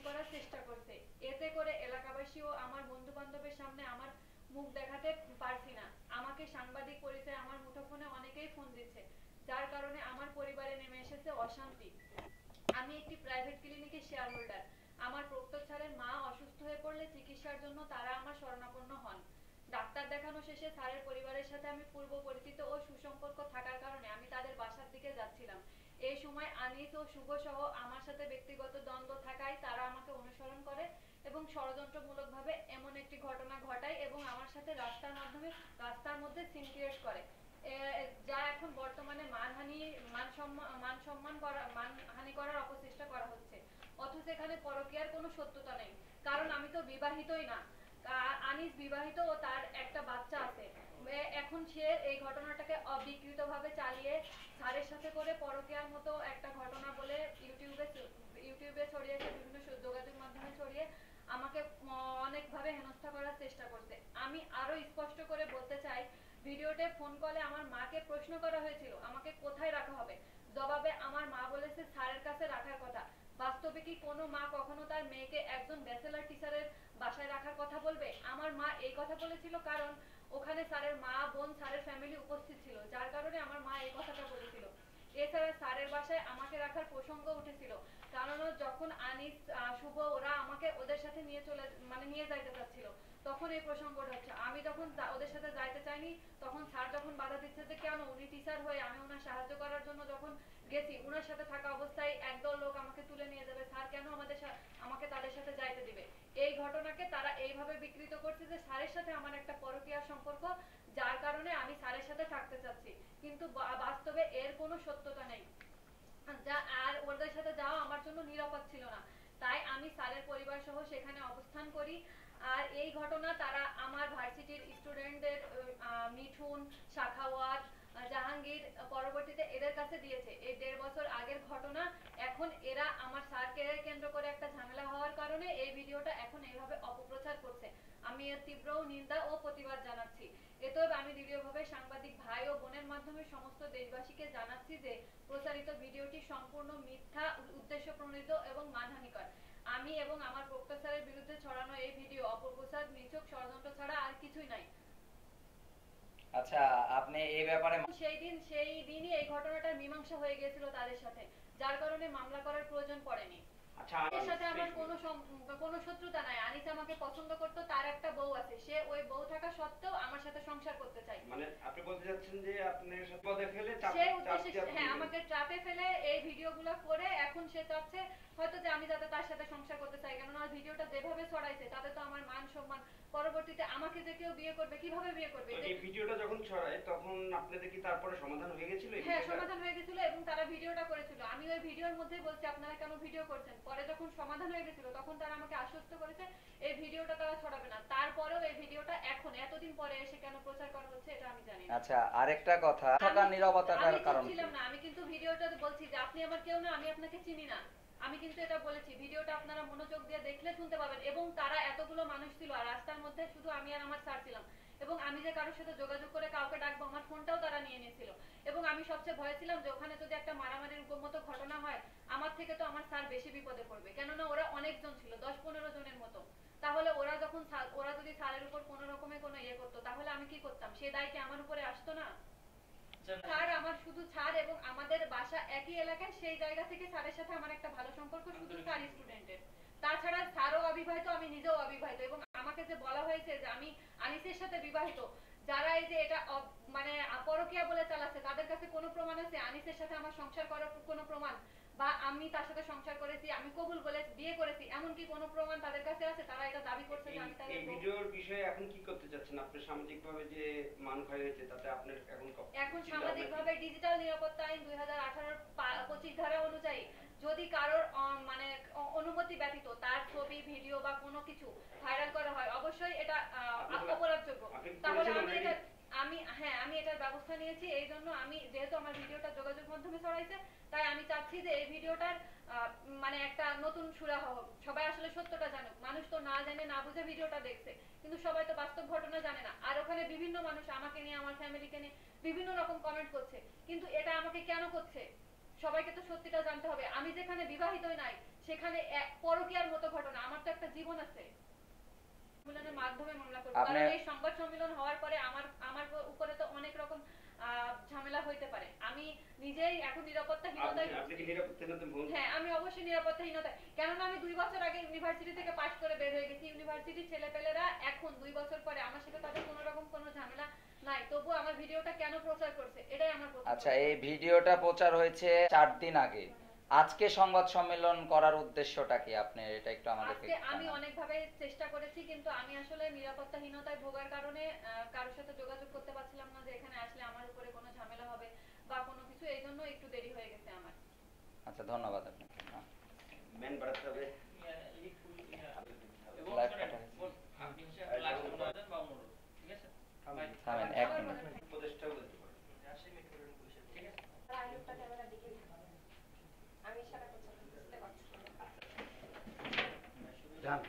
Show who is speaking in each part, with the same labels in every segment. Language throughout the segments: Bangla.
Speaker 1: করার চেষ্টা করছে। এতে করে এলাকাবাসী ও আমার বন্ধু বান্ধবের সামনে আমার মুখ দেখাতে পারছি না। আমাকে সাংবাদিক পরিচয়ে আমার মুঠোফোনে অনেকেই ফোন দিচ্ছে, যার কারণে আমার পরিবারে নেমে এসেছে অশান্তি। আমি একটি প্রাইভেট ক্লিনিকের শেয়ার হোল্ডার। আমার প্রক্টর মা অসুস্থ হয়ে পড়লে চিকিৎসার জন্য তারা আমার শরণাপন্ন হন। ডাক্তার দেখানো শেষে স্যারের পরিবারের সাথে আমি পূর্ব পরিচিত ও সুসম্পর্ক থাকার কারণে আমি তাদের বাসার দিকে যাচ্ছিলাম। এই সময় আনিস ও শুভ সহ আমার সাথে ব্যক্তিগত দ্বন্দ্ব থাকায় তারা আমাকে অনুসরণ করে এবং ষড়যন্ত্রমূলকভাবে এমন একটি ঘটনা ঘটায় এবং আমার সাথে রাস্তার মধ্যে সিন ক্রিয়েট করে, যা এখন বর্তমানে মানহানি করার অপচেষ্টা করা হচ্ছে। অথচ এখানে পরকীয়ার কোনো সত্যতা নেই, কারণ আমি তো বিবাহিতই না। আনিস বিবাহিত ও তার একটা বাচ্চা আছে। এখন সে এই ঘটনাটাকে অবিকৃতভাবে চালিয়ে স্যারের সাথে করে পরকীয়ার মতো একটা ঘটনা বলে ইউটিউবে ছড়িয়েছে, বিভিন্ন যোগাযোগ মাধ্যমে ছড়িয়ে আমাকে অনেকভাবে হেনস্থা করার চেষ্টা করছে। আমি আরো স্পষ্ট করে বলতে চাই, ভিডিওতে ফোন কলে আমার মাকে প্রশ্ন করা হয়েছিল আমাকে কোথায় রাখা হবে। জবাবে আমার মা বলেছে স্যারের কাছে রাখার কথা। বাস্তবে কি কোনো মা কখনো তার মেয়েকে একজন ব্যাচেলর টিচারের বাসায় রাখার কথা বলবে? আমার মা এই কথা বলেছিল কারণ ওখানে স্যারের মা, বোন, স্যারের ফ্যামিলি উপস্থিত ছিল, যার কারণে আমার মা এই কথাটা বলেছিল। এছাড়া স্যারের বাসায় আমাকে রাখার প্রসঙ্গ উঠেছিল, কারণ যখন আনিস, শুভ ওরা আমাকে ওদের সাথে নিয়ে যাইতে চাচ্ছিল, তখন এই প্রসঙ্গটা হচ্ছে। আমি যখন ওদের সাথে যাইতে চাইনি, তখন স্যার যখন বাধা দিচ্ছে যে কেন, উনি টিচার হয়ে আমি ওনার সাহায্য করার জন্য যখন গেছি, ওনার সাথে থাকা অবস্থায় একদল লোক আমাকে তুলে নিয়ে যাবে, স্যার কেন আমাকে তাদের সাথে যাইতে দিবে। এই ঘটনাকে তারা এইভাবে বিকৃত করছে যে স্যারের সাথে আমার একটা পরকীয়ার সম্পর্ক, যার কারণে আমি স্যারের সাথে থাকতে চাচ্ছি, কিন্তু বাস্তবে এর কোনো সত্যতা নেই। আর ওদের সাথে যাওয়া আমার জন্য নিরাপদ ছিল না, তাই আমি স্যারের পরিবার সহ সেখানে অবস্থান করি। আর এই ঘটনা তারা আমার ভার্সিটির স্টুডেন্টদের, মিঠুন, সাখাওয়াত, জাহাঙ্গীর, পরবর্তীতে এদের কাছে দিয়েছে। এই 1.5 বছর আগের ঘটনা। এখন এরা আমার স্যারকে কেন্দ্র করে একটা ঝামেলা হওয়ার কারণে এই ভিডিওটা এখন এইভাবে অপপ্রচার করছে। আমি এর তীব্র নিন্দা ও প্রতিবাদ জানাচ্ছি। এতএব আমি দৃঢ়ভাবে সাংবাদিক ভাই ও বোনের মাধ্যমে সমস্ত দেশবাসীকে জানাচ্ছি যে প্রচারিত ভিডিওটি সম্পূর্ণ মিথ্যা, উদ্দেশ্য প্রণোদিত এবং মানহানিকর। আমি এবং আমার প্রক্টর স্যারের বিরুদ্ধে ছড়ানো এই ভিডিও অপপ্রচার, নিছক ষড়যন্ত্র ছাড়া আর কিছুই নাই।
Speaker 2: আচ্ছা, আপনি এই ব্যাপারে
Speaker 1: সেই দিনই এই ঘটনাটার মীমাংসা হয়ে গিয়েছিল তাদের সাথে, যার কারণে মামলা করার প্রয়োজন পড়েনি।
Speaker 2: আচ্ছা,
Speaker 1: এর সাথে আমার কোনো শত্রুতা নাই। আনিস আমাকে পছন্দ করতো, তার একটা বউ আছে, সে ওই বউ থাকা সত্ত্বেও আমার সাথে সংসার করতে চায়।
Speaker 2: মানে আপনি বলতে চাচ্ছেন যে আপনার সাথে পদে ফেলে
Speaker 1: সে উদ্দেশ্যে, হ্যাঁ, আমাকে ট্রাপে ফেলে এই ভিডিওগুলো করে এখন সে চাচ্ছে হয়তো যে আমি যাতে তার সাথে সংসার করতে চাই, কেননা ভিডিওটা যেভাবে ছড়াইছে তাতে তো আমার মান সম্মান, পরবর্তীতে আমাকে যে কেউ বিয়ে করবে, কিভাবে বিয়ে করবে।
Speaker 2: এই ভিডিওটা যখন ছড়ায় তখন আপনাদের কি তারপরে সমাধান হয়ে গিয়েছিল?
Speaker 1: হ্যাঁ, সমাধান হয়ে গিয়েছিল এবং তারা ভিডিওটা করেছিল। আমি ওই ভিডিওর মধ্যেই বলছি আপনারা কেন ভিডিও করছেন। পরে যখন সমাধান হয়ে গিয়েছিল তখন তারা আমাকে আশ্বস্ত করেছে এই ভিডিওটা তারা ছড়াবে না। তারপরেও এই ভিডিওটা এখন এতদিন পরে এসে কেন প্রচার করা হচ্ছে এটা আমি জানি না।
Speaker 2: আচ্ছা, আরেকটা কথা, থাকা নীরবতার কারণ
Speaker 1: আমি ছিলাম না, আমি কিন্তু ভিডিওটাতে বলছি যে আপনি আমার কেউ না, আমি আপনাকে চিনি না। আমি কিন্তু এটা বলেছি, ভিডিওটা আপনারা মনোযোগ দিয়ে দেখলে শুনতে পাবেন। এবং তারা এতগুলো মানুষ ছিল আর রাস্তার মধ্যে শুধু আমি আর আমার স্যার ছিলাম, এবং আমি যে কারোর সাথে যোগাযোগ করে কাউকে ডাকবো, আমার ফোনটাও তারা নিয়ে নিয়েছিল। এবং আমি সবচেয়ে ভয় ছিলাম যে ওখানে যদি একটা মারামারির মতো ঘটনা হয়, আমার থেকে তো আমার স্যার বেশি বিপদে পড়বে, কেননা ওরা অনেকজন ছিল, 10-15 জনের মতো। তাহলে ওরা যদি স্যারের উপর কোনো রকমের কোনো ইয়ে করতো, তাহলে আমি কি করতাম? সে দায় কি আমার উপরে আসতো না? স্যার আমার শুধু স্যার, এবং আমাদের বাসা একই এলাকায়, সেই জায়গা থেকে স্যারের সাথে আমার একটা ভালো সম্পর্ক শুধু স্যার স্টুডেন্টের। তাছাড়া স্যারও অবিবাহিত, আমি নিজেও অবিবাহিত, এবং আমাকে যে বলা হয়েছে যে আমি আনিসের সাথে বিবাহিত, যারা এই যে এটা মানে পরকীয়া বলে চালাচ্ছে, তাদের কাছে কোনো প্রমাণ আছে আনিসের সাথে আমার সংসার করার কোনো প্রমাণ, বা আমি তার সাথে সংসার করেছি, আমি কবুল বলে বিয়ে করেছি, এমন কি কোনো প্রমাণ তাদের কাছে আছে? তারা এটা দাবি করছে যে আমি তাদের।
Speaker 2: এই ভিডিওর বিষয়ে এখন কি করতে যাচ্ছেন? আপনি সামাজিকভাবে যে মান ক্ষয় হয়েছে তাতে আপনার
Speaker 1: এখন সামাজিকভাবে ডিজিটাল নিরাপত্তা আইন 2018 25 ধারা অনুযায়ী যদি কারোর মানে অনুমতি ব্যতীত তার ছবি, ভিডিও বা কোনো কিছু ভাইরাল করা হয়, অবশ্যই এটা অপরাধযোগ্য। তাহলে আমি এটার ব্যবস্থা নিয়েছি। এই জন্য আমি, যেহেতু আমার ভিডিওটা যোগাযোগ মাধ্যমে ছড়াইছে, তাই আমি চাচ্ছি যে এই ভিডিওটার মানে একটা নতুন সুরাহা হোক, সবাই আসলে সত্যটা জানুক। মানুষ তো না জেনে না বুঝে ভিডিওটা দেখছে, কিন্তু সবাই তো বাস্তব ঘটনা জানে না। আর ওখানে বিভিন্ন মানুষ আমাকে নিয়ে, আমার ফ্যামিলিকে নিয়ে বিভিন্ন রকম কমেন্ট করছে, কিন্তু এটা আমাকে কেন করছে? সবাইকে তো সত্যিটা জানতে হবে। আমি যেখানে বিবাহিতই নাই সেখানে পরকীয়ার মতো ঘটনা, আমার তো একটা জীবন আছে। সম্মেলনের মাধ্যমে মামলা করব, কারণ এই সংবাদ সম্মেলন হওয়ার পরে আমার আমার উপরে তো অনেক রকম ঝামেলা হইতে পারে। আমি নিজেই এখন নিরাপত্তাহীনতায়
Speaker 2: আপনি কি নিরাপত্তাহীনতায় ভুগছেন?
Speaker 1: হ্যাঁ, আমি অবশ্যই নিরাপত্তাহীনতায়, কেননা আমি 2 বছর আগে ইউনিভার্সিটি থেকে পাশ করে বের হয়ে গেছি। ইউনিভার্সিটির ছেলেপেলেরা এখন 2 বছর পরে আমার সাথে তাদের কোনো রকম কোনো ঝামেলা নাই, তবু আমার ভিডিওটা কেন প্রচার করছে এটাই আমার প্রশ্ন।
Speaker 3: আচ্ছা, এই ভিডিওটা প্রচার হয়েছে 4 দিন আগে। আজকে সংবাদ সম্মেলন করার উদ্দেশ্যটা কি আপনি এটা একটু আমাদেরকে
Speaker 1: আজকে আমি অনেকভাবে চেষ্টা করেছি, কিন্তু আমি আসলে নিরাপত্তাহীনতায় ভোগার কারণে কারোর সাথে যোগাযোগ করতে পারছিলাম না যে এখানে আসলে আমার উপরে কোনো ঝামেলা হবে বা কোনো কিছু, এই জন্য একটু দেরি হয়ে গেছে আমার।
Speaker 3: আচ্ছা, ধন্যবাদ আপনাকে।
Speaker 2: ম্যান বাড়াতে হবে।
Speaker 3: লাইভ কাটা হয়েছে।
Speaker 4: আপনি হচ্ছে একটা লাইভ অনুমোদন বা অনুরোধ, ঠিক আছে?
Speaker 3: থামেন 1 মিনিট।
Speaker 2: উপদেষ্টাও দিতে পারেন।
Speaker 4: ঠিক আছে?
Speaker 1: আইনটা ক্যামেরার দিকে থাকবে। আমি ইশারা করছি, বুঝতে পারছি।
Speaker 2: যান।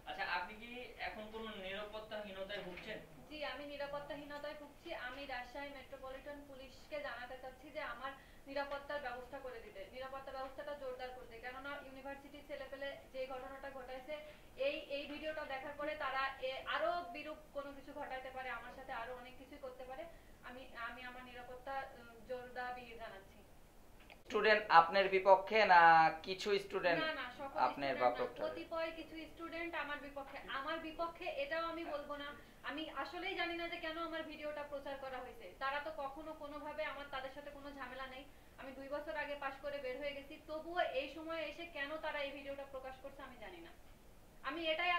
Speaker 4: আচ্ছা, আপনি কি এখন কোন নিরাপত্তাহীনতায় ভুগছেন?
Speaker 1: জি, আমি নিরাপত্তাহীনতায় ভুগছি। আমি রাজশাহী মেট্রোপলিটন পুলিশকে জানাতে চাচ্ছি যে আমার নিরাপত্তার ব্যবস্থা করে দিতে, নিরাপত্তা ব্যবস্থাটা জোরদার করতে, কেননা ইউনিভার্সিটির ছেলেপেলে যে ঘটনাটা ঘটাইছে এই ভিডিওটা দেখার পরে তারা আরো বিরূপ কোনো কিছু ঘটাইতে পারে, আমার সাথে আরো অনেক কিছু করতে পারে। আমি আমি আমার নিরাপত্তা জোরদার জানাচ্ছি।
Speaker 3: স্টুডেন্ট আপনার বিপক্ষে না কিছু স্টুডেন্ট
Speaker 1: না না, সকল
Speaker 3: আপনার
Speaker 1: স্টুডেন্ট
Speaker 3: বা
Speaker 1: না,
Speaker 3: প্রক্টর?
Speaker 1: কতিপয় কিছু স্টুডেন্ট আমার বিপক্ষে। আমার বিপক্ষে এটাও আমি বলবো না। আমি আসলেই জানি না যে কেন আমার ভিডিওটা প্রচার করা হয়েছে। তারা তো কখনো কোনোভাবে আমার তাদের সাথে কোনো ঝামেলা নেই। আমি 2 বছর আগে পাশ করে বের হয়ে গেছি, তবুও এই সময়ে এসে কেন তারা এই ভিডিওটা প্রকাশ করছে আমি জানি না। আমি এটাই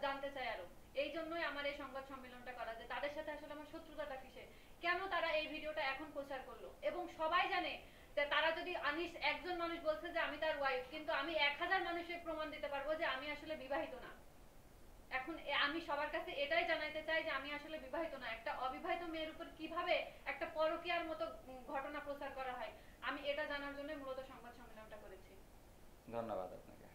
Speaker 1: জানতে চাই আরো। এই জন্যই আমার এই সংবাদ সম্মেলনটা করা, যে তাদের সাথে আসলে আমার শত্রুতাটা কিসে, কেন তারা এই ভিডিওটা এখন প্রচার করলো। এবং সবাই জানে যে তারা যদি আনিস একজন মানুষ বলছে যে আমি তার ওয়াইফ, কিন্তু আমি 1000 মানুষের প্রমাণ দিতে পারবো যে আমি আসলে বিবাহিত না। এখন আমি সবার কাছে এটাই জানাইতে চাই যে আমি আসলে বিবাহিত না। একটা অবিবাহিত মেয়ের উপর কিভাবে একটা পরকীয়ার মতো ঘটনা প্রচার করা হয়, আমি এটা জানার জন্য মূলত সংবাদ সম্মেলনটা করেছি।
Speaker 3: ধন্যবাদ আপনাকে।